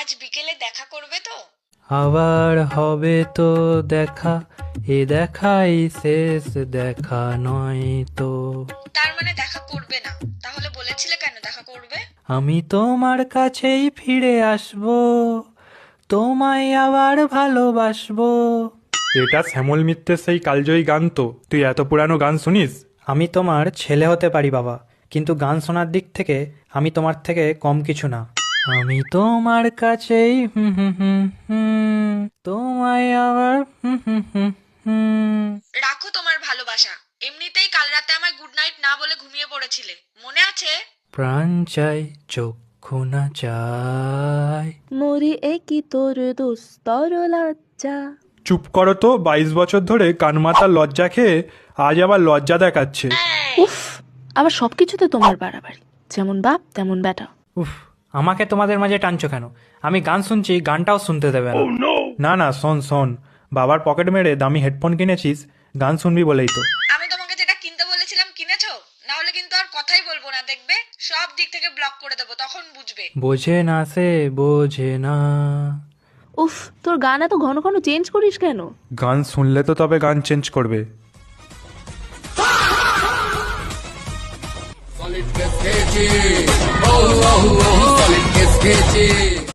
আজ বিকেলে দেখা করবে তো? আবার হবে তো দেখা, এ দেখাই শেষ দেখা নয় তো। তার মানে দেখা করবে না? তাহলে বলেছিলে কেন দেখা করবে? আমি তোমার কাছেই ফিরে আসবো, তোমায় আবার ভালোবাসবো। এটা শ্যামল মিত্রের সেই কালজয়ী গান তো? তুই এত পুরানো গান শুনিস? আমি তোমার ছেলে হতে পারি বাবা, কিন্তু গান শোনার দিক থেকে আমি তোমার থেকে কম কিছু না। আমি তোমার কাছেই হুম হুম হুম হুম, তোমায় আবার হুম হুম হুম হুম। রাখো তোমার ভালোবাসা। এমনিতেই কাল রাতে আমায় গুড নাইট না বলে ঘুমিয়ে পড়েছিলে, মনে আছে? প্রাণ চাই চক্ষু না চাই। মরি একই তোর দুস্তর লজ্জা। চুপ করো তো, 22 বছর ধরে কানমাতার লজ্জা খেয়ে আজ আবার লজ্জা দেখাচ্ছে। উফ, আবার সবকিছুতে তোমার বাড়াবাড়ি, যেমন বাপ তেমন বেটা। উফ, আমাকে তোমাদের মাঝে টানছো কেন? আমি গান শুনছি, গানটাও শুনতে দেবে না। না না, শোন শোন, বাবার পকেট মেরে দামি হেডফোন কিনেছিস, গান শুনবি বলেই তো। আমি তোমাকে যেটা কিনতে বলেছিলাম কিনেছো? না হলে কিন্তু আর কথাই বলবো না, দেখবে সব দিক থেকে ব্লক করে দেবো, তখন বুঝবে। বোঝে না সে বোঝে না। উফ, তোর গান এত ঘন ঘন চেঞ্জ করিস কেন? গান শুনলে তো তবে গান চেঞ্জ করবে। Solid Keskechi. Oh, oh, oh, Solid Keskechi.